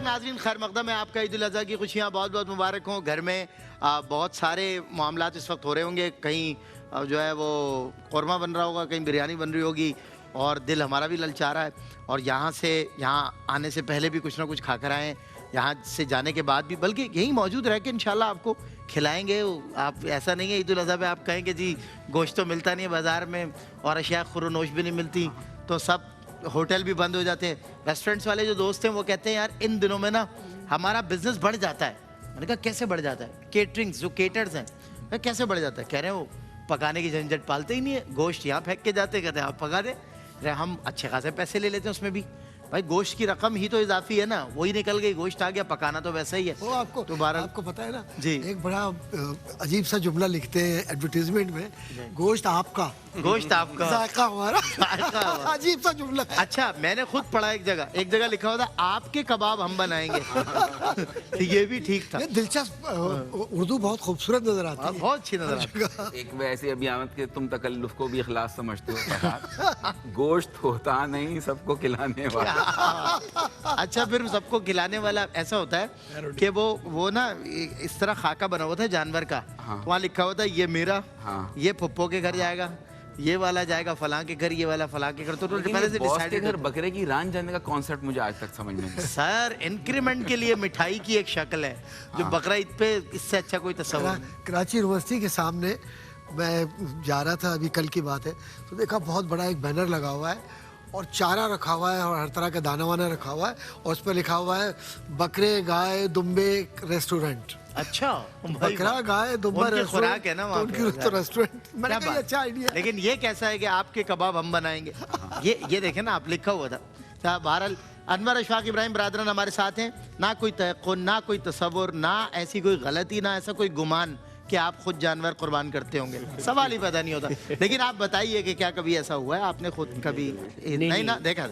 नाज़रीन, खैर मकदम है आपका। ईद उल अज़हा की खुशियाँ बहुत बहुत मुबारक हों। घर में बहुत सारे मामलात इस वक्त हो रहे होंगे। कहीं जो है वो कौरमा बन रहा होगा, कहीं बिरयानी बन रही होगी, और दिल हमारा भी ललचा रहा है। और यहाँ से यहाँ आने से पहले भी कुछ ना कुछ खाकर आएँ, यहाँ से जाने के बाद भी, बल्कि यहीं मौजूद रह के इंशाल्लाह आपको खिलाएंगे। आप ऐसा नहीं है ईद उल अज़हा पे आप कहेंगे जी गोश्त तो मिलता नहीं है बाज़ार में और अशिया खुरोनोश भी नहीं मिलती, तो सब होटल भी बंद हो जाते हैं। रेस्टोरेंट्स वाले जो दोस्त हैं वो कहते हैं यार इन दिनों में ना हमारा बिजनेस बढ़ जाता है। मैंने कहा कैसे बढ़ जाता है? केटरिंग्स जो केटर्स हैं कैसे बढ़ जाता है? कह रहे हैं वो पकाने की झंझट पालते ही नहीं है, गोश्त यहाँ फेंक के जाते, कहते हैं आप पका दे रहे, हम अच्छे खासे पैसे ले लेते हैं उसमें भी। भाई गोश्त की रकम ही तो इजाफी है ना, वही निकल गई, गोश्त आ गया, पकाना तो वैसा ही है। वो आपको पता है ना जी, एक बड़ा अजीब सा जुमला लिखते हैं एडवर्टीजमेंट में, गोश्त आपका, गोश्त आपका, जायका हमारा। अजीब सा जुमला। अच्छा, मैंने खुद पढ़ा एक जगह लिखा हुआ था आपके कबाब हम बनाएंगे। तो ये भी ठीक था। दिलचस्प, उर्दू बहुत खूबसूरत नजर आती है, बहुत अच्छी नजर आती है। एक वैसी अभी आमद के तुम तकल्लुफ को भी इखलास समझते हो। गोश्त होता नहीं सबको खिलाने वाला। अच्छा, फिर सबको खिलाने वाला ऐसा होता है कि वो ना इस तरह खाका बना हुआ था जानवर का। हाँ। वहाँ लिखा हुआ था ये मेरा, हाँ। ये फुप्पो के घर जाएगा, ये वाला जाएगा फलां के घर, ये वाला फलां के घर। तो पहले से बॉस के डिसाइडेड। घर बकरे की रान जाने का कॉन्सेप्ट मुझे आज तक समझ में नहीं। सर इंक्रीमेंट के लिए मिठाई की एक शक्ल है जो बकरा ईद पे, इससे अच्छा कोई तस्वीर नहीं। कराची यूनिवर्सिटी के सामने मैं जा रहा था, अभी कल की बात है, तो देखा बहुत बड़ा एक बैनर लगा हुआ है और चारा रखा हुआ है और हर तरह का दाना वाना रखा हुआ है और उस पर लिखा हुआ है बकरे गाय दुम्बे रेस्टोरेंट। अच्छा, बकरा गाय दुम्बा खुराक है ना वहाँ पे। तो रेस्टोरेंट, मैंने कहा ये अच्छा आइडिया। लेकिन ये कैसा है कि आपके कबाब हम बनाएंगे, ये देखे ना आप, लिखा हुआ था। बहरहाल अनवर अशफाक इब्राहिम बरादरन हमारे साथ हैं। ना कोई तयक्कुन, ना कोई तसव्वुर, ना ऐसी कोई गलती, ना ऐसा कोई गुमान कि आप खुद जानवर कुर्बान करते होंगे, सवाल ही पैदा नहीं होता। लेकिन आप बताइए कि क्या कभी ऐसा हुआ है आपने खुद कभी? नहीं ना, देखा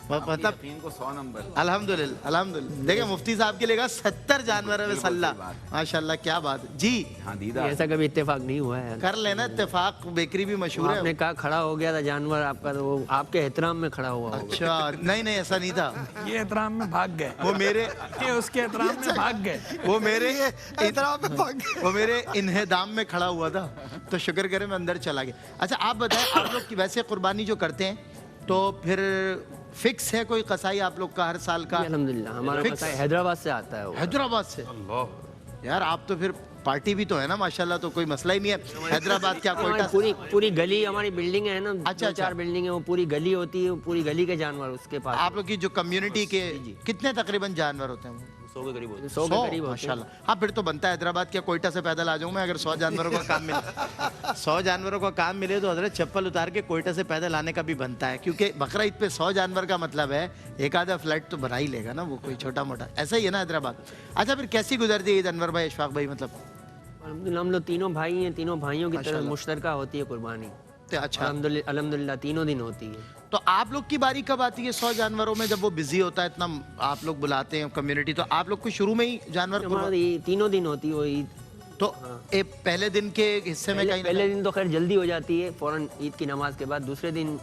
मतलब 100 नंबर। अल्हम्दुलिल्लाह। देखिए मुफ्ती साहब के लिए 70 जानवर में सल्ला, माशाल्लाह, क्या बात है जी। हाँ दीदा, ऐसा कभी इत्तेफाक नहीं हुआ है। कर लेना इत्तेफाक, बेकरी भी मशहूर है। आपने कहा खड़ा हो गया था जानवर आपका, तो वो आपके एहतराम में खड़ा हुआ होगा। अच्छा, नहीं ऐसा नहीं था। ये एहतराम में भाग गए, वो मेरे ये उसके एहतराम में भाग गए, वो मेरे एहतराम में भाग गए। वो मेरे इन्हेदाम में खड़ा हुआ था, तो शुक्र करे मैं अंदर चला गया। अच्छा आप बताएं, आप लोग की वैसे कुर्बानी जो करते हैं तो फिर फिक्स है कोई कसाई आप लोग का हर साल का? अल्हम्दुलिल्लाह हमारा कसाई हैदराबाद से आता है वो। हैदराबाद से? यार आप तो फिर पार्टी भी तो है ना माशाल्लाह, तो कोई मसला ही नहीं है। हैदराबाद क्या कोयटा? पूरी गली हमारी बिल्डिंग है ना, अच्छा, 4 बिल्डिंग है, वो पूरी गली होती है, पूरी गली के जानवर उसके पास। आप लोग की जो कम्युनिटी के कितने तकरीबन जानवर होते हैं? 100 के करीब होते हैं। 100 के करीब होते हैं माशाल्लाह। हाँ फिर तो बनता है हैदराबाद क्या कोयटा से पैदल आ जाऊँ मैं, अगर 100 जानवरों का काम मिले। 100 जानवरों का काम मिले तो हजरत चप्पल उतार के कोयटा से पैदल आने का भी बनता है, क्योंकि बकरा ईद पे 100 जानवर का मतलब है एक आधा फ्लैट तो बना ही लेगा ना वो, कोई छोटा मोटा, ऐसा ही है ना हैदराबाद। अच्छा फिर कैसी गुजरती है ईद अनवर भाई, अशफाक भाई? मतलब हम लोग तीनों भाई हैं, तीनों भाइयों की तरफ मुश्तरका होती है कुर्बानी। अच्छा, अल्हम्दुलिल्लाह 3 दिन होती है। तो आप लोग की बारी कब आती है 100 जानवरों में? जब वो बिजी होता है इतना, आप लोग बुलाते हैं कम्युनिटी, तो आप लोग को शुरू में ही जानवर हमारी 3 दिन होती है वो ईद। तो पहले दिन के हिस्से में कहीं पहले दिन तो खैर जल्दी हो जाती है, फौरन ईद की नमाज के बाद। दूसरे दिन,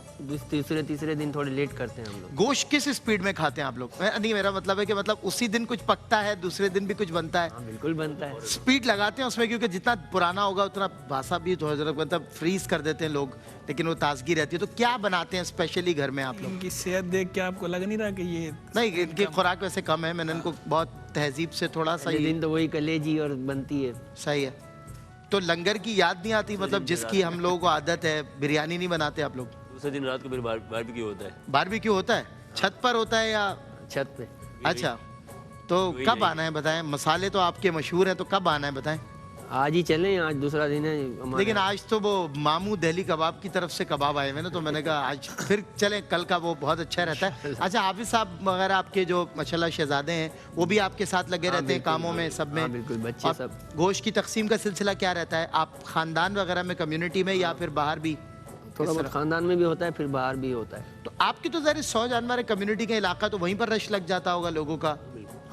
तीसरे दिन थोड़े लेट करते हैं हम लोग। गोश्त किस स्पीड में खाते हैं आप लोग? नहीं मेरा मतलब है कि मतलब उसी दिन कुछ पकता है, दूसरे दिन भी कुछ बनता है? हाँ बिल्कुल बनता है। स्पीड लगाते हैं उसमें, क्योंकि जितना पुराना होगा उतना बासा भी तो मतलब फ्रीज कर देते हैं लोग, लेकिन वो ताजगी रहती है। तो क्या बनाते हैं स्पेशली घर में आप लोग? इनकी सेहत देख के आपको लग नहीं रहा कि ये नहीं, इनकी खुराक वैसे कम है, मैंने इनको बहुत तहजीब से थोड़ा सा दिन तो वही कलेजी और बनती है। सही है। तो लंगर की याद नहीं आती, मतलब जिसकी हम लोगों को आदत है, बिरयानी नहीं बनाते आप लोग? दूसरे दिन रात को फिर बारबेक्यू होता है। बारबेक्यू होता है? छत पर होता है या छत पे? अच्छा, तो कब आना है बताएं? मसाले तो आपके मशहूर हैं, तो कब आना है बताएं? आज ही चलें, आज दूसरा दिन है हमारा। लेकिन आज तो वो मामू दिल्ली कबाब की तरफ से कबाब आए हुए ना, तो मैंने कहा आज फिर चलें, कल का वो बहुत अच्छा रहता है। अच्छा हाफिज साहब वगैरह आपके जो माशाल्लाह शहजादे हैं वो भी आपके साथ लगे रहते हैं कामों में सब में? बिल्कुल, बच्चे सब। गोश्त की तकसीम का सिलसिला क्या रहता है? आप खानदान वगैरह में, कम्युनिटी में, या फिर बाहर भी? थोड़ा बहुत खानदान में भी होता है, फिर बाहर भी होता है। तो आपकी तो ज़ाहिर 100 जानवर है, कम्युनिटी का इलाका, तो वहीं पर रश लग जाता होगा लोगों का,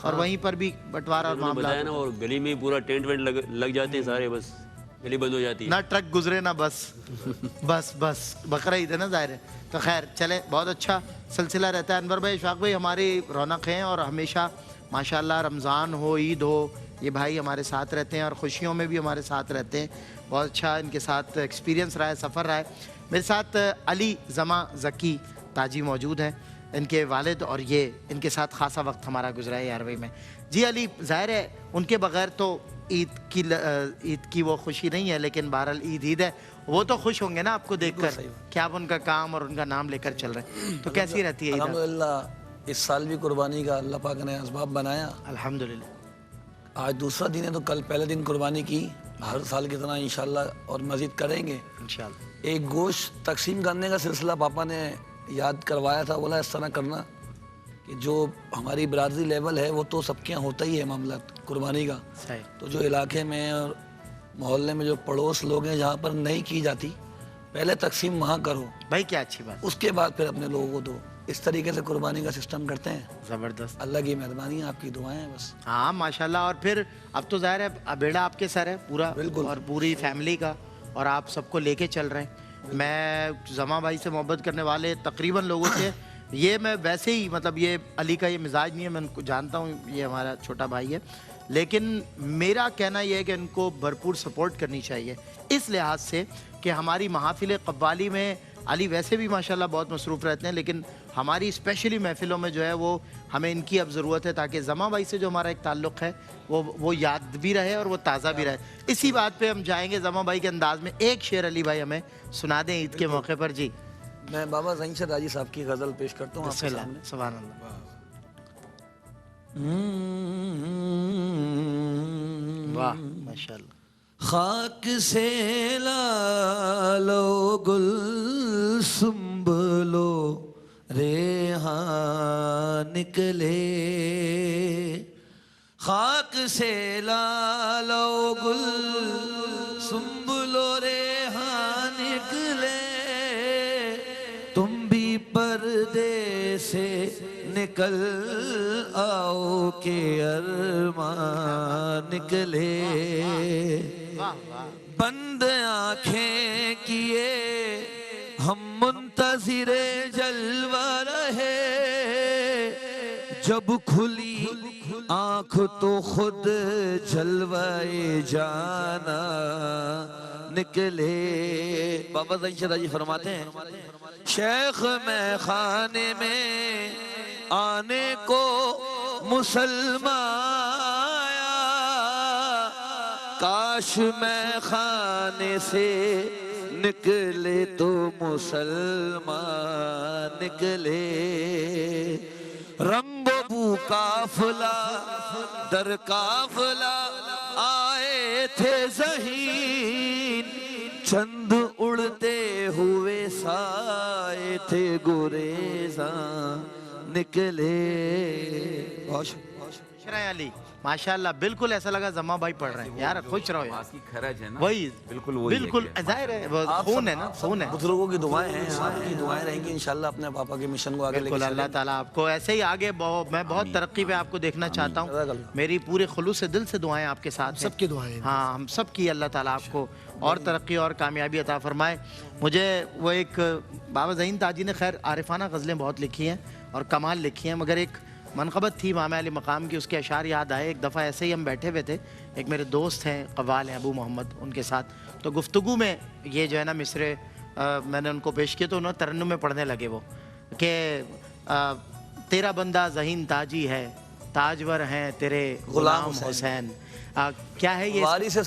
और वहीं पर भी बंटवारा और मामला बताया ना, और गली में पूरा टेंट वेंट लग जाते हैं सारे, बस गली बंद हो जाती है। ना ट्रक गुजरे ना बस बस बकरा ईद है ना, जाहिर है। तो खैर चले, बहुत अच्छा सिलसिला रहता है। अनवर भाई, इशफाक भाई हमारी रौनक हैं और हमेशा माशाल्लाह रमज़ान हो, ईद हो, ये भाई हमारे साथ रहते हैं और ख़ुशियों में भी हमारे साथ रहते हैं। बहुत अच्छा इनके साथ एक्सपीरियंस रहा है, सफ़र रहा है। मेरे साथ अली ज़मा ज़की ताजी मौजूद हैं, इनके वालिद, और ये इनके साथ ख़ासा वक्त हमारा गुजरा है 11वीं में। जी अली, ज़ाहिर है उनके बग़ैर तो ईद की वो खुशी नहीं है, लेकिन बहरहाल ईद है। वो तो खुश होंगे ना आपको देखकर कि आप उनका काम और उनका नाम लेकर चल रहे हैं। तो कैसी रहती है ईद? अल्हम्दुलिल्लाह, इस साल भी कुर्बानी का अल्लाह पाक ने असबाब बनाया। अल्हम्दुलिल्लाह। आज दूसरा दिन है तो कल पहले दिन कुर्बानी की, हर साल की तरह इंशाल्लाह और मज़ीद करेंगे इंशाल्लाह। एक गोश्त तकसीम करने का सिलसिला पापा ने याद करवाया था। बोला इस तरह करना कि जो हमारी बरादरी लेवल है वो तो सबके यहाँ होता ही है मामला कुर्बानी का। सही। तो जो इलाके में और मोहल्ले में जो पड़ोस लोग हैं जहाँ पर नहीं की जाती, पहले तकसीम वहाँ करो भाई, क्या अच्छी बात। उसके बाद फिर अपने लोगों को दो। इस तरीके से कुर्बानी का सिस्टम करते हैं। ज़बरदस्त। अल्लाह की मेहरबानी है, आपकी दुआएं हैं बस। हाँ माशाल्लाह। और फिर अब तो ज़ाहिर है बेड़ा आपके सर है पूरा, बिल्कुल। और पूरी फैमिली का, और आप सबको लेके चल रहे हैं। मैं ज़मा भाई से मोहब्बत करने वाले तकरीबन लोगों से, ये मैं वैसे ही, मतलब ये अली का ये मिजाज नहीं है, मैं उनको जानता हूँ, ये हमारा छोटा भाई है, लेकिन मेरा कहना यह है कि इनको भरपूर सपोर्ट करनी चाहिए इस लिहाज से कि हमारी महफिल कव्वाली में अली वैसे भी माशाल्लाह बहुत मसरूफ़ रहते हैं, लेकिन हमारी स्पेशली महफिलों में जो है वो हमें इनकी अब ज़रूरत है, ताकि ज़मा भाई से जो हमारा एक ताल्लुक़ है वो याद भी रहे और वो ताज़ा भी रहे। इसी बात पे हम जाएंगे ज़मा भाई के अंदाज़ में। एक शेर अली भाई हमें सुना दें ईद के मौके पर। जी मैं बाबा ज़हीन से राजी साहब की गज़ल पेश करता हूँ आपके बिस्मिल्लाह, सामने। सुभान अल्लाह। वाह माशाल्लाह। खाक से लालो गुल सुम्बलो रेहान निकले, खाक से लालो गुल सुम्बलो रेहान निकले, तुम भी पर्दे से निकल आओ के अरमान निकले, बंद आंखें किए हम मुंतज़िरे जलवा रहे, जब खुली आंख तो खुद जलवाए जाना निकले। बाबा ज़हीन फरमाते हैं, शेख मैं खाने में आने को मुसलमान आया, काश मैं खाने से निकले तो मुसलमान निकले, रंगो बू काफला दर काफला आए थे ज़हीन, चंद उड़ते हुए साए थे गुरेज़ा निकले। अली माशाल्लाह, बिल्कुल ऐसा लगा ज़मा भाई पढ़ रहे हैं यार, खुश रहो यार। की खरज है ना, वही बिल्कुल वही बिल्कुल जाहिर है, वो खून है ना, खून है। बुजुर्गों की दुआएं हैं, आपकी दुआएं रहेंगी इंशाल्लाह अपने पापा के मिशन को आगे लेके बिल्कुल। अल्लाह ताला आपको ऐसे ही आगे मैं बहुत तरक्की पे आपको देखना चाहता हूँ। मेरी पूरे खुलूस से दिल से दुआएं आपके साथ हैं। सबकी दुआएं। हाँ, हम सब की अल्लाह ताला आपको और तरक्की और कामयाबी अता फरमाए। मुझे वो एक बाबा ज़हीन ताजी ने खैर आरिफाना गज़लें बहुत लिखी हैं और कमाल लिखी हैं, मगर एक मनक़बत थी इमाम अली मकाम की, उसके अशार याद आए। एक दफ़ा ऐसे ही हम बैठे हुए थे, एक मेरे दोस्त हैं कव्वाल हैं अबू मोहम्मद, उनके साथ तो गुफ्तगू में ये जो है ना मिसरे मैंने उनको पेश किए, तो उन्होंने तरन्नुम में पढ़ने लगे वो कि तेरा बंदा ज़हीन ताजी है, ताजवर हैं तेरे गुलाम हुसैन। क्या है ये? वारिस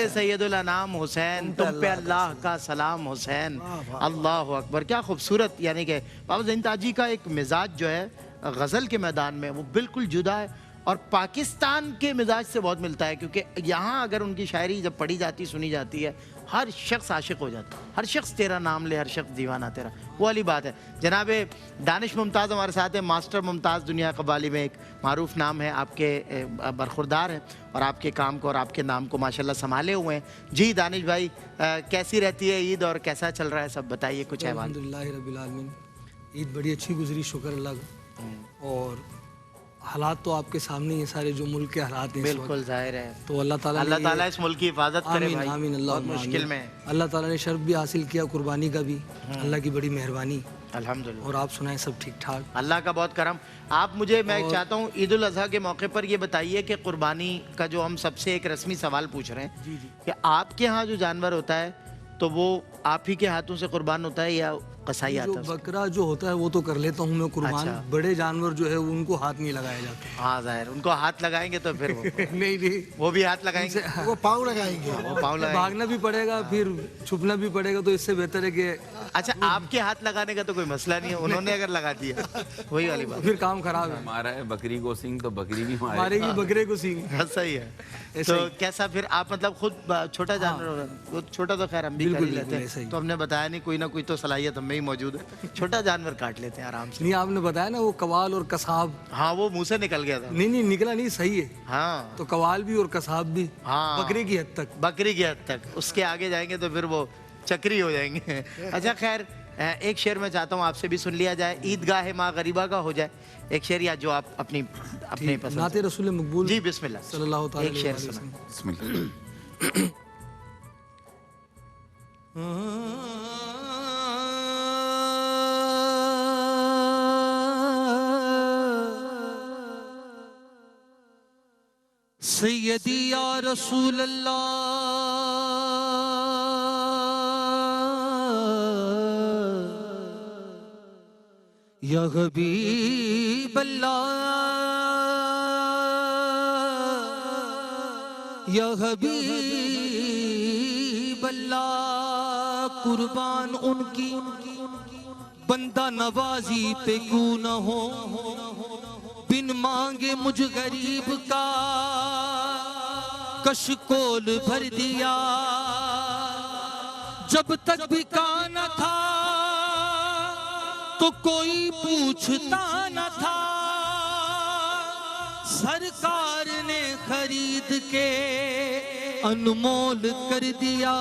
सैयदुल अनाम हुसैन, तुम पे अल्लाह का सलाम हुसैन। अल्लाह अकबर, क्या खूबसूरत। यानी कि बाबा ज़हीन ताजी का एक मिजाज जो है गज़ल के मैदान में वो बिल्कुल जुदा है और पाकिस्तान के मिजाज से बहुत मिलता है, क्योंकि यहाँ अगर उनकी शायरी जब पढ़ी जाती सुनी जाती है, हर शख्स आशिक हो जाता है, हर शख्स तेरा नाम ले, हर शख्स दीवाना तेरा, वो वाली बात है। जनाब दानिश मुमताज़ हमारे साथ है, मास्टर मुमताज़ दुनिया कव्वाली में एक मारूफ नाम है, आपके बरखुरदार हैं और आपके काम को और आपके नाम को माशाल्लाह संभाले हुए हैं। जी दानिश भाई, कैसी रहती है ईद और कैसा चल रहा है सब बताइए कुछ है। अल्हम्दुलिल्लाह रब्बिल आलमीन, ईद बड़ी अच्छी गुजरी, शुक्र अल्लाह का। और हालात तो आपके सामने ही सारे जो मुल्क के हालात हैं इस वक्त। बिल्कुल जाहिर है। तो अल्लाह ताला अल्लाह ने ताला इस मुल्क की हिफाजत करे आमीन भाई। आमीन अल्लाह बहुत मुश्किल में है। अल्लाह ताला ने शर्फ भी हासिल किया, कुर्बानी का भी, अल्लाह की बड़ी मेहरबानी। अल्हम्दुलिल्लाह। और आप सुनाएं सब ठीक ठाक? अल्लाह का बहुत करम। आप मुझे मैं चाहता हूँ ईद उल अज़हा के मौके पर ये बताइए कि कुर्बानी का जो हम सबसे एक रस्मी सवाल पूछ रहे हैं जी जी। कि आपके यहाँ जो जानवर होता है तो वो आप ही के हाथों से कुर्बान होता है या कसाई जो आता है उसको? बकरा जो होता है वो तो कर लेता हूँ मैं कुर्बान। अच्छा। बड़े जानवर जो है उनको हाथ नहीं लगाया जाता। हाँ जाहिर, उनको हाथ लगाएंगे तो फिर वो नहीं नहीं, वो भी हाथ लगाएंगे, वो पाँव लगाएंगे। वो पाँव लगाएंगे। भागना भी पड़ेगा, फिर छुपना भी पड़ेगा, तो इससे बेहतर है कि अच्छा, आपके हाथ लगाने का तो कोई मसला नहीं है, उन्होंने अगर लगा दिया वही वाली बात। फिर काम खराब है। हमारा है बकरी को सिंग तो बकरी भी मारेगी। मारेगी बकरे को सींग। हाँ, सही है। ऐसा तो ही। कैसा फिर आप मतलब खुद छोटा जानवर होगा, वो छोटा तो खैर हम भी कर बिल्कुल, ही लेते बिल्कुल, ऐसा हैं, ही। तो हमने बताया नहीं, कोई ना कोई तो सलाहियत हमें ही मौजूद है, छोटा जानवर काट लेते हैं आराम से। नहीं, आपने बताया ना वो कवाल और कसाब। हाँ वो मुंह से निकल गया था। नहीं नहीं, निकला नहीं, सही है। हाँ तो कवाल भी और कसाब भी हाँ। बकरे की हद तक। बकरी की हद तक, उसके आगे जाएंगे तो फिर वो चक्री हो जाएंगे। अच्छा खैर, एक शेर मैं चाहता हूँ आपसे भी सुन लिया जाए, ईदगाह माँ गरीबा का हो जाए एक शेर, या जो आप अपनी पसंद नाते से। रसूल मकबूल जी बिस्मिल्लाह, सल्लल्लाहु ताला एक शेर अलैहि सुना। वसल्लम। बिस्मिल्लाह। सैयदी या रसूल अल्लाह या हबीब अल्लाह या हबीब अल्लाह, कुर्बान उनकी बंदा नवाजी पे क्यों न हो, बिन मांगे मुझ गरीब का कशकोल भर दिया, जब तक बिका न था तो कोई पूछता न था, सरकार ने खरीद के अनमोल कर दिया,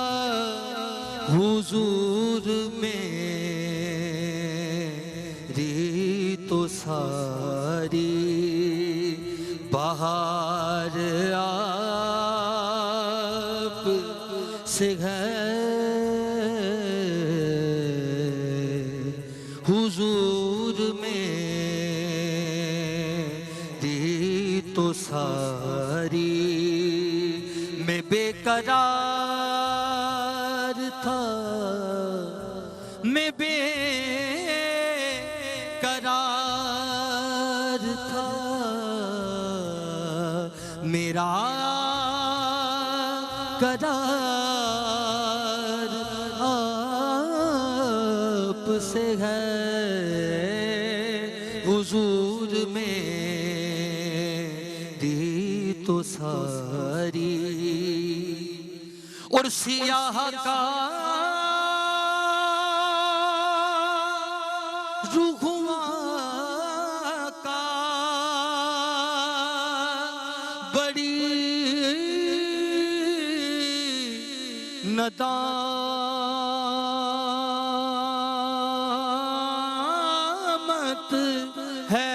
हुजूर मेरी तो सारी बाहर आप से है, हुजूर मेरी तो सारी, मैं बेकरार था, मैं बेकरार था, मेरा करार आप से है, हुजूर मेरी तो सारी, और सियाह का रुखवा का बड़ी नदामत है,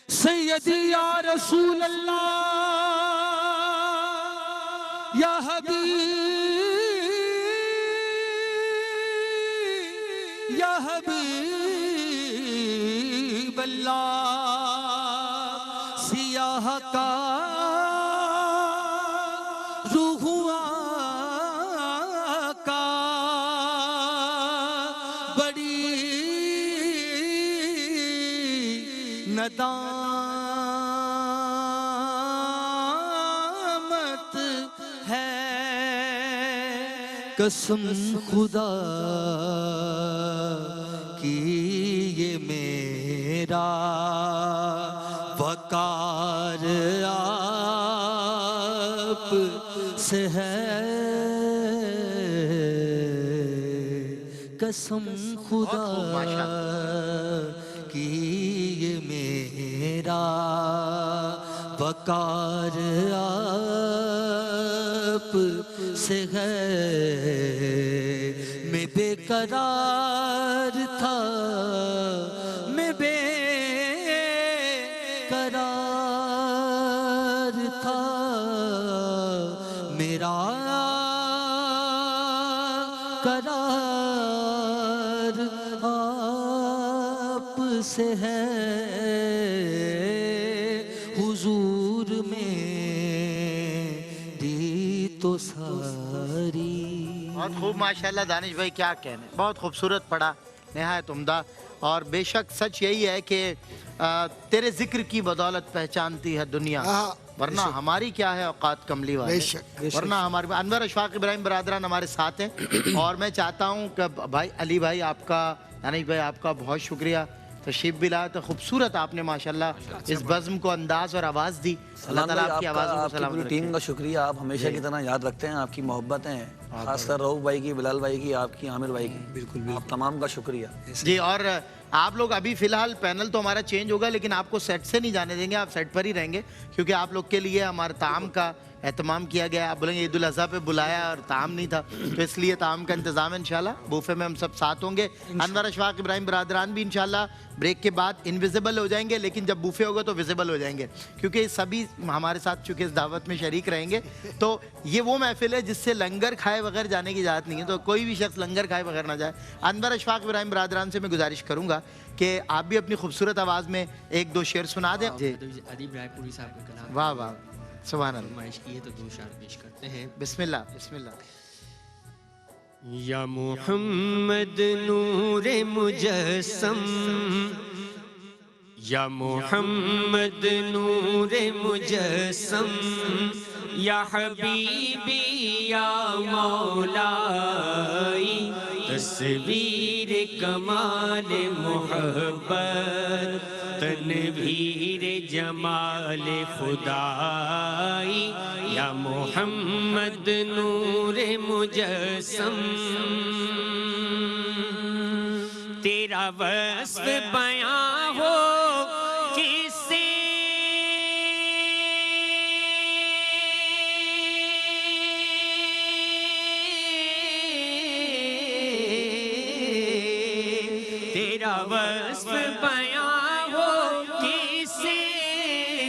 सैयदी या रसूल अल्लाह या हबीब अल्लाह, सियाह का रुहुआ का बड़ी नदामत है, कसम खुदा की ये मेरा वकार आप से है, कसम खुदा की ये मेरा वकार आप से है, मैं बेकरार था, मैं आपसे है हुजूर में दी तो सारी। बहुत खूब माशाल्लाह दानिश भाई, क्या कहने, बहुत खूबसूरत पढ़ा, निहायत उम्दा। और बेशक सच यही है कि तेरे जिक्र की बदौलत पहचानती है दुनिया, हाँ, वरना हमारी क्या है औकात कमली वाले, बेशक, वरना हमारे अनवर अशफाक इब्राहिम बरादरान हमारे साथ हैं। और मैं चाहता हूँ कि भाई अली भाई आपका, दानिश भाई आपका बहुत शुक्रिया, तशरीफ भी लाया, तो खूबसूरत आपने माशाल्लाह इस बज़्म को अंदाज और आवाज़ दी। अल्लाह ताला आपकी आवाज़ को आपकी सलामत पूरी टीम रखे। का शुक्रिया। आप हमेशा की तरह याद रखते हैं, आपकी मोहब्बतें हैं, खासकर रऊफ भाई की, बिलाल भाई की, आपकी, आमिर भाई की। बिल्कुल आप तमाम का शुक्रिया। जी, और आप लोग अभी फिलहाल पैनल तो हमारा चेंज होगा, लेकिन आपको सेट से नहीं जाने देंगे, आप सेट पर ही रहेंगे, क्योंकि आप लोग के लिए हमारे ताम का एहतमाम किया गया। आप बोलेंगे ईद उल अज़हा पे बुलाया और ताम नहीं था, तो इसलिए ताम का इंतज़ाम है इंशाल्लाह। बूफे में हम सब साथ होंगे। अनवर अशफाक इब्राहिम बरादरान भी इंशाल्लाह ब्रेक के बाद इनविजिबल हो जाएंगे, लेकिन जब बूफे होगा तो विजिबल हो जाएंगे, क्योंकि सभी हमारे साथ चूँकि इस दावत में शरीक रहेंगे। तो ये वो महफिल है जिससे लंगर खाए बगैर जाने की इजाज़त नहीं है, तो कोई भी शख्स लंगर खाए बगैर ना जाए। अनवर अशफाक इब्राहिम बरादरान से मैं गुजारिश करूँगा कि आप भी अपनी खूबसूरत आवाज़ में एक दो शेर सुना दें। जी, अदीब रायपुरी साहब का कलाम वाह वाह, सुभान अल्लाह, फरमाइश की है तो दो शार पेश करते हैं। बिस्मिल्लाह बिस्मिल्लाह। या मोहम्मद नूरे मुजस्सम, या मोहम्मद नूरे मुजस्सम, या हबीबी या मौलाई, तस्वीर कमाल मोहब्बत, तनवीर जमाल खुदाई, या मोहम्मद नूरे मुजस्सम। तेरा वस्फ बयां हो किसे, तेरा वस्फ बयां हो किसे,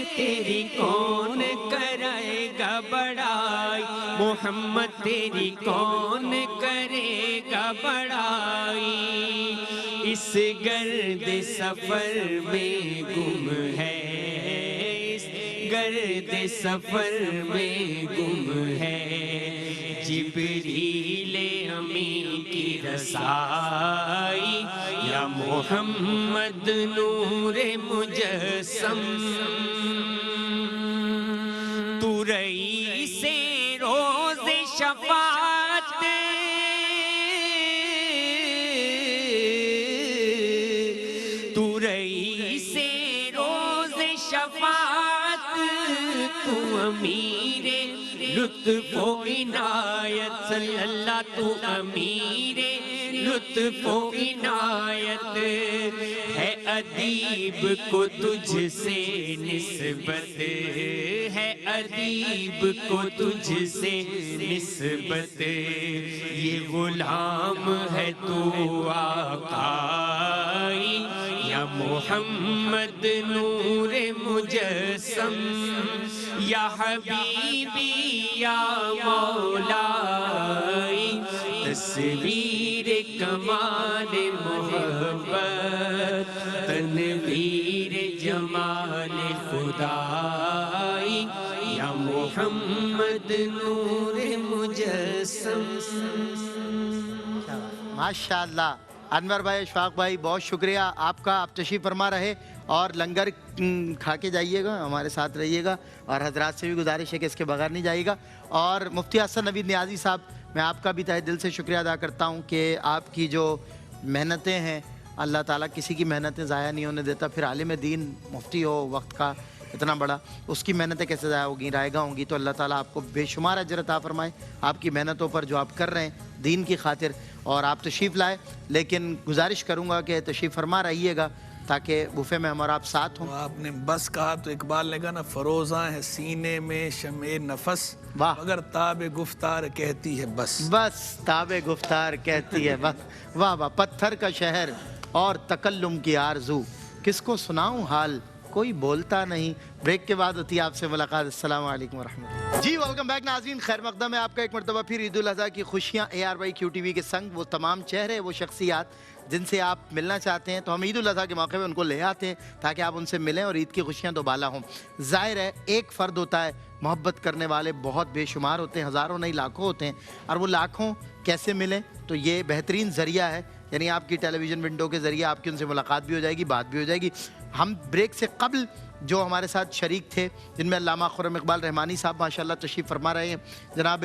तेरी कौन करेगा बड़ाई, मोहम्मद तेरी कौन करेगा बड़ाई। इस गर्द सफर में गुम है, इस गर्द सफर में गुम है, जिब्रील अमीन की रसाई, या मोहम्मद नूरे मुजस्सम। तू रई से रोज़ शफात, तू रई से रोज़ शफात, तू अमीरे लुत्फ़ो इनायत सल्लल्लाह, तू अमीरे लुत्फ़ो इनायत है। अदीब को तुझसे निस्बत है, अदीब को तुझसे निस्बत, ये गुलाम है तू आकाई, या मोहम्मद नूरे मुजस्सम, या हबीबी या मौलाई, तस्वीर कमाल मोहब्बत, तनवीर जमाल खुदाई, या मोहम्मद नूरे मुजस्सम। माशाल्लाह अनवर भाई, अशफाक भाई, बहुत शुक्रिया आपका। आप तशरीफ़ फरमा रहे और लंगर खा के जाइएगा, हमारे साथ रहिएगा, और हजरात से भी गुजारिश है कि इसके बगैर नहीं जाइएगा। और मुफ्ती हसन नवीद नियाज़ी साहब, मैं आपका भी तहे दिल से शुक्रिया अदा करता हूँ कि आपकी जो मेहनतें हैं, अल्लाह ताला किसी की मेहनतें ज़ाया नहीं होने देता। फिर आलिम दीन मुफ्ती हो वक्त का इतना बड़ा, उसकी मेहनतें कैसे ज़ाया होंगी, रायगा होंगी। तो अल्लाह ताला आपको बेशुमार अजर अता फरमाए आपकी मेहनतों पर जो आप कर रहे हैं दीन की खातिर। और आप तशरीफ़ लाए, लेकिन गुजारिश करूँगा कि तशरीफ़ फरमा रहिएगा ताकि बुफे में हमारा आप साथ हों। तो आपने बस कहा तो इकबाल ने कहा ना, फरोज़ा है सीने में शमे नफस, वाह। मगर ताबे गुफ्तार कहती है बस। बस ताबे गुफ्तार कहती है बस। वाह वाह। पत्थर का शहर और तकल्लुम की आरजू, किसको सुनाऊं हाल कोई बोलता नहीं। ब्रेक के बाद होती है आपसे मुलाकात। अस्सलाम वालेकुम रहमतुल्लाह। जी वेलकम बैक नाज़रीन, खैर मकदम है आपका एक मरतबा फिर ईद उल अज़हा की खुशियाँ ARY QTV के संग। वो तमाम चेहरे, वो शख्सियात जिनसे आप मिलना चाहते हैं, तो हम ईद उल अज़हा के मौके पे उनको ले आते हैं ताकि आप उनसे मिलें और ईद की खुशियाँ दोबाला हों। ज़ाहिर है एक फ़र्द होता है, मोहब्बत करने वाले बहुत बेशुमार होते हैं, हज़ारों नहीं लाखों होते हैं, और वो लाखों कैसे मिलें, तो ये बेहतरीन ज़रिया है। यानी आपकी टेलीविज़न विंडो के ज़रिए आपकी उनसे मुलाकात भी हो जाएगी, बात भी हो जाएगी। हम ब्रेक से कबल जो हमारे साथ शरीक थे, जिनमें अल्लामा खुर्रम इकबाल रहमानी साहब माशाल्लाह तशरीफ़ फरमा रहे हैं, जनाब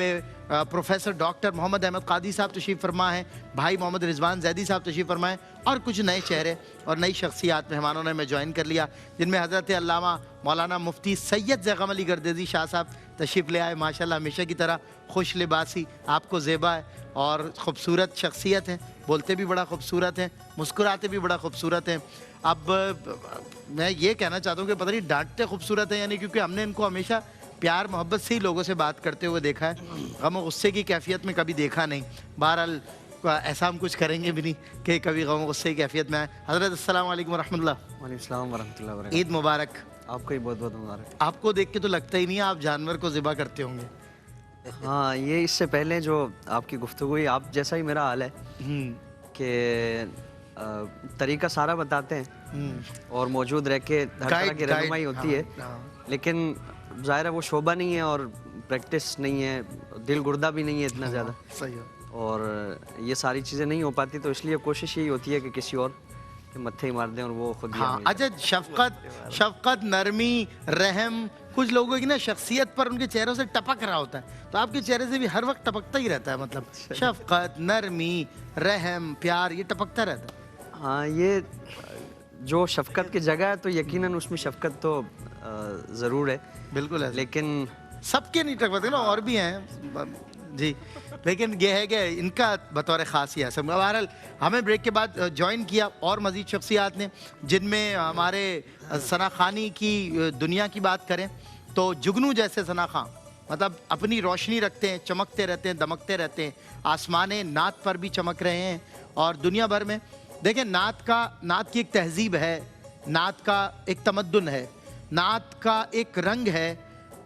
प्रोफेसर डॉक्टर मोहम्मद अहमद कादी साहब तशरीफ़ फरमा हैं, भाई मोहम्मद रिजवान जैदी साहब तशरीफ़ फरमाएँ, और कुछ नए चेहरे और नई शख्सियात मेहमानों ने मैं ज्वाइन कर लिया, जिनमें हज़रत अल्लामा मौलाना मुफ्ती सैयद ज़ैगम अली गर्देज़ी शाह साहब तशरीफ़ ले आए। माशाल्लाह हमेशा की तरह खुश लिबासी, आपको ज़ेबा है और ख़ूबसूरत शख्सियत हैं, बोलते भी बड़ा खूबसूरत हैं, मुस्कुराते भी बड़ा खूबसूरत हैं। अब मैं ये कहना चाहता हूँ कि पता नहीं डांटते खूबसूरत हैं यानी, क्योंकि हमने इनको हमेशा प्यार मोहब्बत से ही लोगों से बात करते हुए देखा है, गम गुस्से की कैफियत में कभी देखा नहीं। बहरहाल ऐसा हम कुछ करेंगे भी नहीं कि कभी गम गुस्से की कैफियत में आए। हज़रत अस्सलाम वालेकुम वरहमतुल्लाह। वालेकुम सलाम वरहमतुल्लाह वबरकातुहू। ईद मुबारक। आपको ही बहुत बहुत मुबारक। आपको देख के तो लगता ही नहीं है आप जानवर को ज़िबा करते होंगे। हाँ, ये इससे पहले जो आपकी गुफ्तगू हुई, आप जैसा ही मेरा हाल है कि तरीका सारा बताते हैं और मौजूद रह के हर तरह की रहनुमाई होती है, लेकिन ज़ाहिर है वो शोभा नहीं है और प्रैक्टिस नहीं है, दिल गुर्दा भी नहीं है इतना ज़्यादा, सही है, और ये सारी चीज़ें नहीं हो पाती, तो इसलिए कोशिश यही होती है कि किसी और के मत्थे ही मार दें और वो खुद ही हाँ। अच्छा, शफकत, नरमी, रहम, कुछ लोगों की ना शख्सियत पर उनके चेहरों से टपक रहा होता है, तो आपके चेहरे से भी हर वक्त टपकता ही रहता है, मतलब शफकत, नरमी, रहम, प्यार, ये टपकता रहता है। हाँ, ये जो शफकत की जगह है तो यकीनन उसमें शफकत तो ज़रूर है, बिल्कुल है, लेकिन सबके नहीं टपकते ना, और भी हैं जी, लेकिन ये है कि इनका बतौर ख़ास ही है सब। बहरहाल हमें ब्रेक के बाद ज्वाइन किया और मज़ीद शख्सियात ने, जिनमें हमारे सना खानी की दुनिया की बात करें तो जुगनू जैसे सना खां, मतलब अपनी रोशनी रखते हैं, चमकते रहते हैं, दमकते रहते हैं, आसमाने नात पर भी चमक रहे हैं और दुनिया भर में। देखें, नात की एक तहजीब है, नात का एक तमद्दुन है, नात का एक रंग है,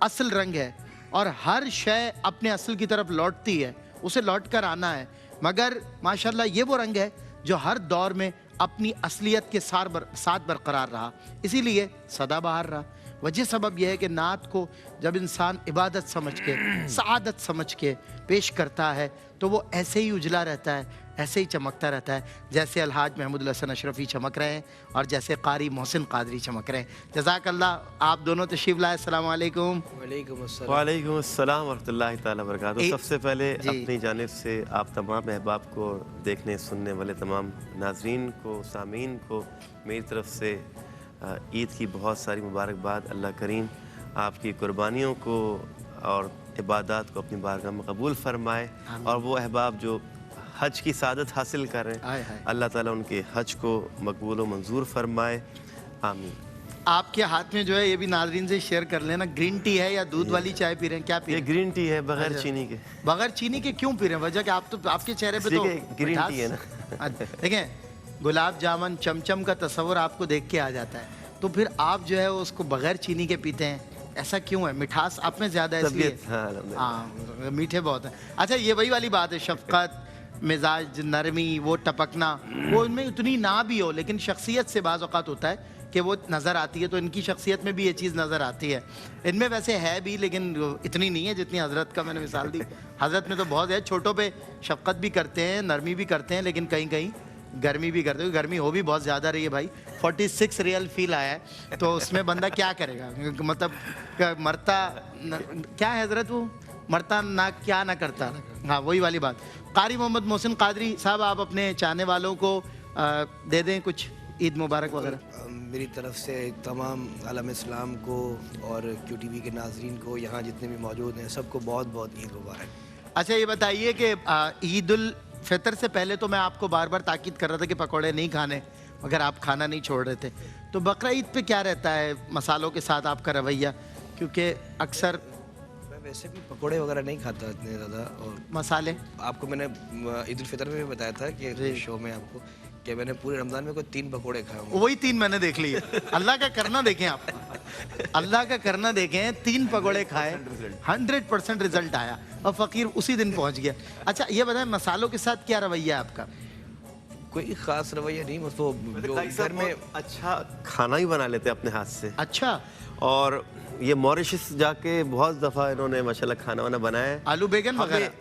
असल रंग है, और हर शय अपने असल की तरफ लौटती है, उसे लौट कर आना है, मगर माशाल्लाह ये वो रंग है जो हर दौर में अपनी असलियत के साथ बरकरार रहा, इसीलिए सदाबहार रहा। वजह सबब यह है कि नात को जब इंसान इबादत समझ के, सआदत समझ के पेश करता है तो वो ऐसे ही उजला रहता है, ऐसे ही चमकता रहता है, जैसे अलहाज महमूद हसन अशरफी चमक रहे हैं और जैसे कारी मोहसिन कादरी चमक रहे हैं। जज़ाकल्लाह। आप दोनों तशरीफ़ लाए। अस्सलाम वालेकुम। वालेकुम अस्सलाम वरहमतुल्लाहि तआला वबरकातुहू। सबसे पहले अपनी जानिब से आप तमाम अहबाब को, देखने सुनने वाले तमाम नाज़रीन को, सामीन को मेरी तरफ से ईद की बहुत सारी मुबारकबाद। अल्लाह करीम आपकी कुर्बानियों को और इबादत को अपनी बारगाह में कबूल फरमाए, और वो अहबाब जो हज की सादत हासिल कर रहे हैं, अल्लाह ताला उनके हज को मकबूल व मंजूर फरमाए, आमीन। आपके हाथ में जो है, ये भी नाज़रीन से शेयर कर लेना, ग्रीन टी है या दूध वाली चाय पी रहे हैं, क्या पी रहे हैं? ग्रीन टी है, बगैर चीनी के। बगैर चीनी के क्यों पी रहे हैं? वजह कि आप तो, आपके चेहरे पे तो ग्रीन टी है ना। देखें, गुलाब जामुन चमचम का तस्वर आपको देख के आ जाता है, तो फिर आप जो है उसको बगैर चीनी के पीते हैं, ऐसा क्यों है? मिठास आप में ज़्यादा है इसलिए? हाँ, मीठे बहुत हैं। अच्छा, ये वही वाली बात है, शफकत, मिजाज, नरमी, वो टपकना, वो इनमें उतनी ना भी हो, लेकिन शख्सियत से बाज़ औक़ात होता है कि वो नज़र आती है, तो इनकी शख्सियत में भी ये चीज़ नज़र आती है। इनमें वैसे है भी, लेकिन इतनी नहीं है जितनी हज़रत का मैंने मिसाल दी। हज़रत में तो बहुत है, छोटों पे शफ़क़त भी करते हैं, नरमी भी करते हैं, लेकिन कहीं कहीं गर्मी भी करते हैं। गर्मी हो भी बहुत ज़्यादा रही है भाई, 46 रियल फील आया है, तो उसमें बंदा क्या करेगा? मतलब मरता क्या है हज़रत, वो मरता ना क्या ना करता। हाँ, वही वाली बात। कारी मोहम्मद मोहसिन कादरी साहब, आप अपने चाहने वालों को दे दें कुछ ईद मुबारक वगैरह। मेरी तरफ से तमाम आलम इस्लाम को और QTV के नाजरीन को, यहाँ जितने भी मौजूद हैं, सबको बहुत बहुत ईद मुबारक। अच्छा, ये बताइए कि ईद उल फितर से पहले तो मैं आपको बार बार ताकीद कर रहा था कि पकौड़े नहीं खाने, मगर आप खाना नहीं छोड़ रहे थे, तो बकरा ईद पे क्या रहता है मसालों के साथ आपका रवैया? क्योंकि अक्सर वैसे भी पकोड़े वगैरह नहीं खाता इतने ज़्यादा, और मसाले आपको मैंने ईद उल फितर में भी बताया था कि शो में आपको, कि मैंने पूरे रमजान में कोई 3 पकोड़े खाए होंगे। वही 3 मैंने देख लिए। अल्लाह का करना देखें आप, अल्लाह का करना देखें, 3 पकोड़े खाए, 100% रिजल्ट आया और फकीर उसी दिन पहुंच गया। अच्छा ये बताएं, मसालों के साथ क्या रवैया है आपका? कोई खास रवैया नहीं, बस वो जो घर में अच्छा खाना ही बना लेते हैं अपने हाथ से। अच्छा। और ये मॉरिशस जाके बहुत दफ़ा इन्होंने माशाल्लाह खाना वाना बनाया है। आलू बैगन वगैरह?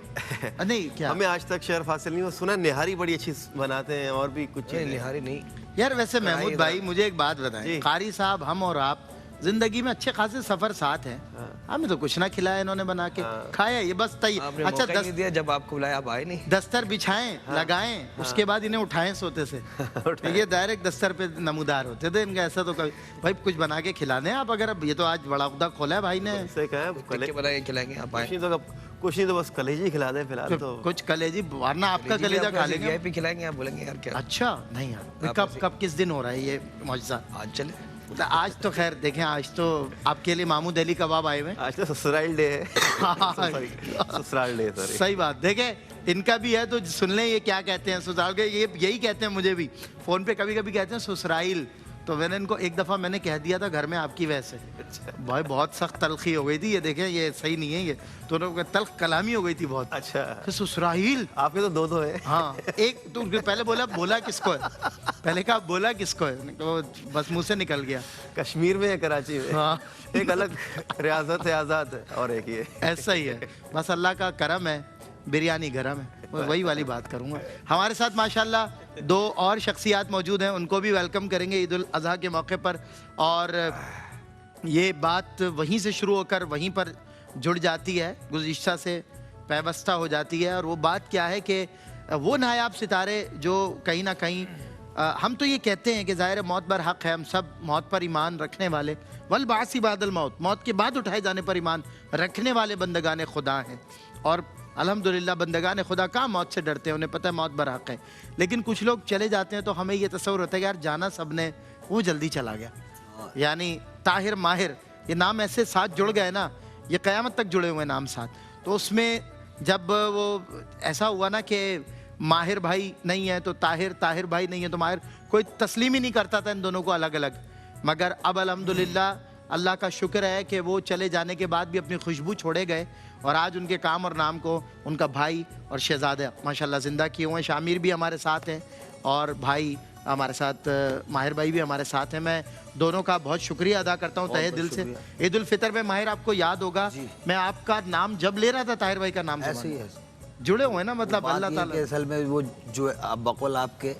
नहीं क्या हमें आज तक शर्फ हासिल नहीं हुआ। सुना निहारी बड़ी अच्छी बनाते हैं और भी कुछ चीज़ें। निहारी नहीं यार। वैसे महमूद भाई मुझे एक बात बताएं, कारी साहब, हम और आप जिंदगी में अच्छे खासे सफर साथ हैं, हमें तो कुछ ना खिलाया इन्होंने बना के, खाया ये बस तय। अच्छा नहीं दिया, जब आपको बुलाया आप आए नहीं। दस्तर बिछाएं, लगाएं, उसके बाद इन्हें उठाएं सोते से। ये डायरेक्ट दस्तर पे नमूदार होते थे इनका। ऐसा तो कभी भाई कुछ बना के खिलाने आप, अगर ये तो आज बड़ा खुदा खोला है भाई ने। बना के खिलाएंगे आप आए। कुछ नहीं तो बस कलेजी खिला दे फिलहाल तो। कुछ कलेजी, वरना आपका कलेजा खा लेंगे। वीआईपी खिलाएंगे आप, बोलेंगे यार क्या। अच्छा नहीं यार, कब किस दिन हो रहा है ये मौजज़ा? आज चले। आज तो खैर देखें, आज तो आपके लिए मामूद अली कबाब आए हुए। आज तो ससुराल डे है। ससुराल डे, सही बात। देखें इनका भी है तो सुन लें ये क्या कहते हैं ससुराल के। ये यही कहते हैं मुझे भी फोन पे कभी कभी कहते हैं ससुराइल। तो मैंने इनको एक दफ़ा मैंने कह दिया था घर में आपकी वजह से। भाई बहुत सख्त तलखी हो गई थी, ये देखें ये सही नहीं है, ये तो तल्ख कलामी हो गई थी बहुत। अच्छा तो ससुराइल आपके तो दो है। हाँ एक तो पहले बोला किसको है, पहले कहा बोला किसको है, तो बस मुंह से निकल गया। कश्मीर में है, कराची में। हाँ एक अलग रियासत है आज़ाद और एक ये ऐसा ही है। बस अल्लाह का करम है, बिरयानी गरम है, वही वाली बात करूँगा। हमारे साथ माशाल्लाह 2 और शख्सियात मौजूद हैं, उनको भी वेलकम करेंगे ईद उल अज़हा के मौके पर। और ये बात वहीं से शुरू होकर वहीं पर जुड़ जाती है, गुज़िश्ता से पैवस्ता हो जाती है। और वो बात क्या है कि वो नायाब सितारे जो कहीं ना कहीं हम तो ये कहते हैं कि ज़ाहिर मौत बर हक़ है, हम सब मौत पर ईमान रखने वाले, वल बासी बादल मौत, मौत के बाद उठाए जाने पर ईमान रखने वाले बंदगान खुदा हैं। और अल्हम्दुलिल्लाह बंदगान खुदा कहाँ मौत से डरते हैं, उन्हें पता है मौत बर हक़ है। लेकिन कुछ लोग चले जाते हैं तो हमें ये तस्वर होता है कि यार जाना सब ने, वो जल्दी चला गया। यानी ताहिर माहिर ये नाम ऐसे साथ जुड़ गए ना, ये क़यामत तक जुड़े हुए नाम साथ। तो उसमें जब वो ऐसा हुआ ना कि माहिर भाई नहीं है तो ताहिर, ताहिर भाई नहीं है तो माहिर, कोई तस्लीम ही नहीं करता था इन दोनों को अलग अलग। मगर अब अल्हम्दुलिल्लाह अल्लाह का शुक्र है कि वो चले जाने के बाद भी अपनी खुशबू छोड़े गए और आज उनके काम और नाम को उनका भाई और शहजादा माशाल्लाह ज़िंदा किए हुए हैं। शामिर भी हमारे साथ हैं और भाई हमारे साथ माहिर भाई भी हमारे साथ हैं। मैं दोनों का बहुत शुक्रिया अदा करता हूँ तहे दिल से। ईद उल फितर में माहिर आपको याद होगा, मैं आपका नाम जब ले रहा था ताहिर भाई का नाम ऐसे ही है, जुड़े हुए ना, मतलब अल्लाह ताला असल में वो जो बकौल आपके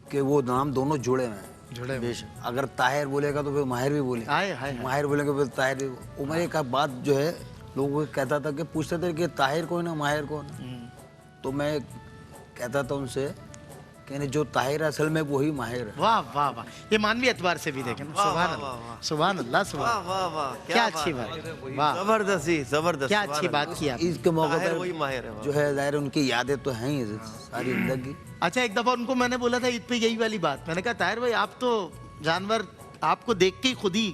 कि वो नाम दोनों जुड़े हुए हैं। अगर ताहिर बोलेगा तो फिर माहिर भी बोले, माहिर बोलेगा फिर ताहिर भी। उमर एक बात जो है लोगों को कहता था कि पूछते थे कि ताहिर कौन है माहिर कौन है, तो मैं कहता था उनसे कि जो ताहिर असल में वही माहिर है। वाह वाह वाह, ये मानवीय एतबार से भी देखें, सुभान अल्लाह सुभान अल्लाह सुभान, वाह वाह क्या अच्छी बात, वाह जबरदस्त, क्या अच्छी बात की आप। इसके मौके पर जो है जाहिर उनकी यादें तो हैं ही सारी जिंदगी। अच्छा एक दफा उनको मैंने बोला था ईद पे यही वाली बात, मैंने कहा ताहिर भाई आप तो जानवर, आपको देख के ही खुद ही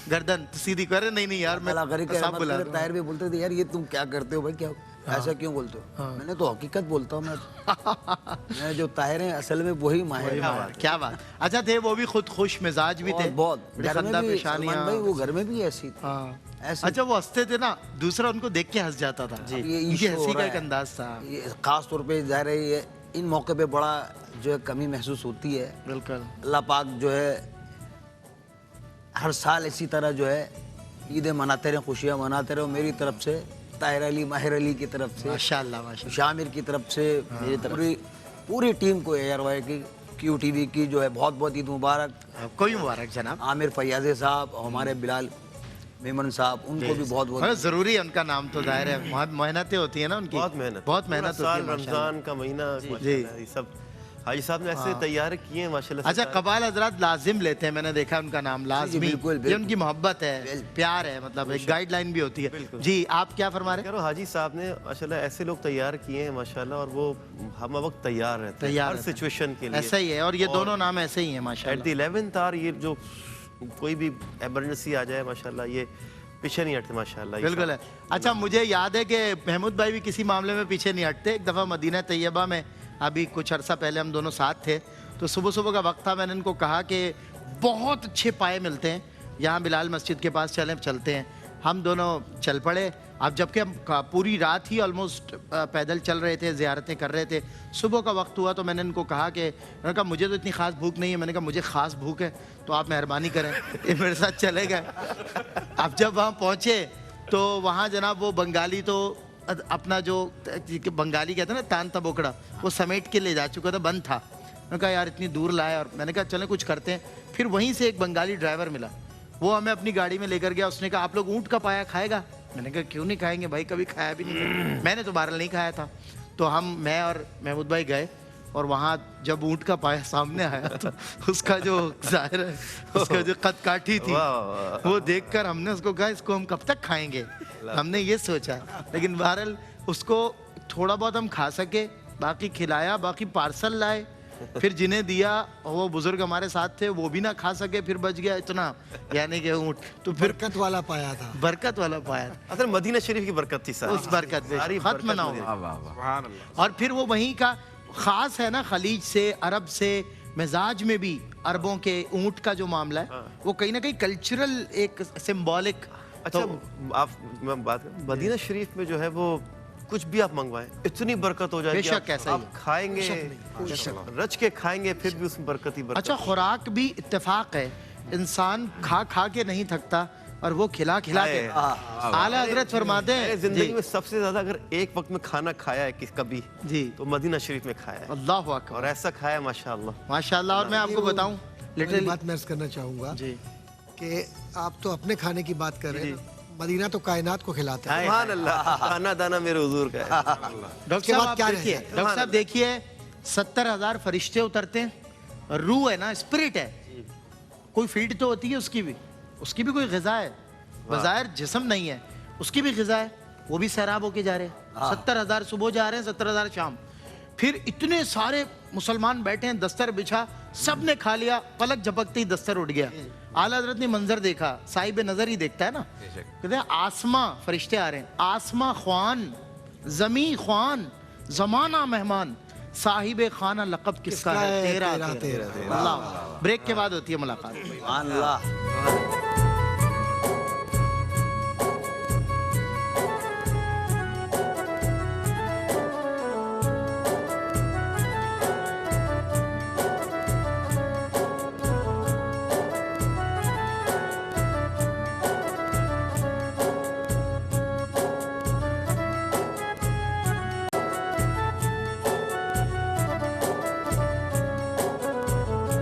गर्दन सीधी करे। नहीं यार मैं साहब बुला रहा हूं। ताहिर भी बोलते थे यार ये तुम क्या करते हो भाई, क्या ऐसा क्यों बोलते हो? मैंने तो हकीकत बोलता हूँ मैं जो ताहिर है असल में वही माहिर है। क्या बात। अच्छा थे वो भी खुद खुश मिजाज भी थे बहुत, सलमान भाई वो घर में भी ऐसी थी। अच्छा वो हंसते थे ना, दूसरा उनको देख के हंस जाता था। ये हंसी का एक अंदाज था। खास तौर पे जाहिर है ये इन मौके पे बड़ा जो है कमी महसूस होती है। बिल्कुल अल्लाह पाक जो है हर साल इसी तरह जो है ईदें मनाते रहे, खुशियाँ मनाते रहे। मेरी तरफ से ताहिर अली, माहिर अली की तरफ से, माशाल्लाह माशाल्लाह, शामिर की तरफ से, मेरी तरफ पूरी टीम को एयरवाई की, QTV की जो है बहुत बहुत ईद मुबारक। कोई मुबारक जनाब। आमिर फैयाजे साहब, हमारे बिलाल मेमन साहब, उनको भी बहुत बहुत जरूरी है उनका नाम तो जाहिर है, मेहनतें होती है ना उनकी, बहुत मेहनत होती है। रमजान का महीना ये सब हाजी साहब ने ऐसे तैयार किए हैं माशाल्लाह। अच्छा कबाल हजरात लाजिम लेते हैं, मैंने देखा उनका नाम लाजमी, ये उनकी मोहब्बत है, प्यार है, मतलब एक गाइडलाइन भी होती है। जी आप क्या फरमा रहे हैं? हाजी साहब ने माशाल्लाह ऐसे लोग तैयार किए हैं माशाल्लाह, और वो हम वक्त तैयार रहते हैं हर सिचुएशन के लिए। ऐसा ही है, और ये दोनों नाम ऐसे ही हैं माशाल्लाह। एट द 11th आवर ये जो कोई भी इमरजेंसी आ जाए माशाल्लाह ये पीछे नहीं हटते माशाल्लाह। बिल्कुल है। अच्छा मुझे याद है कि महमूद भाई भी किसी मामले में पीछे नहीं हटते। एक दफ़ा मदीना तैयबा में अभी कुछ अरसा पहले हम दोनों साथ थे, तो सुबह सुबह का वक्त था, मैंने इनको कहा कि बहुत अच्छे पाए मिलते हैं यहाँ बिलाल मस्जिद के पास, चलते हैं। हम दोनों चल पड़े। अब जबकि हम पूरी रात ही ऑलमोस्ट पैदल चल रहे थे, ज़ियारतें कर रहे थे, सुबह का वक्त हुआ तो मैंने इनको कहा कि, मैंने कहा मुझे तो इतनी ख़ास भूख नहीं है, मैंने कहा मुझे ख़ास भूख है तो आप मेहरबानी करें। ये मेरे साथ चले गए। अब जब वहाँ पहुँचे तो वहाँ जनाब वो बंगाली तो अपना जो बंगाली कहते हैं ना तान तबोकड़ा, वो समेट के ले जा चुका था, बंद था। मैंने कहा यार इतनी दूर लाए, और मैंने कहा चलें कुछ करते हैं। फिर वहीं से एक बंगाली ड्राइवर मिला, वो हमें अपनी गाड़ी में लेकर गया। उसने कहा आप लोग ऊँट का पाया खाएगा? मैंने कहा क्यों नहीं खाएंगे भाई, कभी खाया भी नहीं, मैंने तो बहरहाल नहीं खाया था। तो मैं और महमूद भाई गए, और वहाँ जब ऊँट का पाया सामने आया तो उसका जो ज़ाहिर है, उसका जो कद काठी थी, वो देखकर हमने उसको कहा इसको हम कब तक खाएंगे, हमने ये सोचा। लेकिन बहरहाल उसको थोड़ा बहुत हम खा सके, बाकी खिलाया, बाकी पार्सल लाए, फिर जिन्हें दिया वो बुजुर्ग हमारे साथ थे, वो भी ना खा सके, फिर बच गया इतना, यानी कि ऊँट। तो फिर बरकत वाला पाया था, बरकत वाला पाया था। असल मदीना शरीफ की बरकत थी सारी, उस बरकत से खत्म ना हो। और फिर वो वहीं का खास है ना, खलीज से, अरब से, मिजाज में भी अरबों के ऊँट का जो मामला है वो कहीं ना कहीं कल्चरल एक सिंबॉलिक। अच्छा आप मैं बात करूं, मदीना शरीफ में जो है वो कुछ भी आप मंगवाएं इतनी बरकत हो जाएगी, बेशक ऐसा ही आप खाएंगे, रच के खाएंगे, फिर भी उसमें बरकत ही बरकत। अच्छा खुराक भी इत्तेफाक है, इंसान खा खा के नहीं थकता, और वो खिला खिला के। आला हजरत फरमाते हैं जिंदगी में सबसे ज्यादा अगर एक वक्त में खाना खाया है किस कभी जी तो मदीना शरीफ में खाया है। अल्लाह अकबर, और ऐसा खाया माशाअल्लाह माशाअल्लाह। और मैं आपको बताऊं लिटिल बात मैं करना चाहूँगा जी कि आप तो अपने खाने की बात कर रहे हैं, मदीना तो कायनात को खिलाता है। सुभान अल्लाह, खाना दाना मेरे हुजूर का है। डॉक्टर साहब क्या देखिए, डॉक्टर साहब देखिए 70,000 फरिश्ते उतरते हैं, रूह है ना, स्पिरिट है, कोई फीड तो होती है उसकी भी कोई ग़िज़ा है, बज़ाहिर जिस्म नहीं है, उसकी भी ग़िज़ा है, वो भी सैराब होके जा रहे हैं। 70,000 सुबह जा रहे हैं, 70,000 शाम। फिर इतने सारे मुसलमान बैठे हैं, दस्तर बिछा, सब ने खा लिया, पलक झपकते ही दस्तर उठ गया। आला हज़रत ने मंजर देखा, साहिब नज़र ही देखता है ना, कहते हैं आसमां फरिश्ते आ रहे हैं, आसमां ख्वान, ज़मी ख्वान, ज़माना मेहमान, साहिब खाना लक़ब किसका है? तेरा। अल्लाह। ब्रेक के बाद होती है मुलाकात। अल्लाह।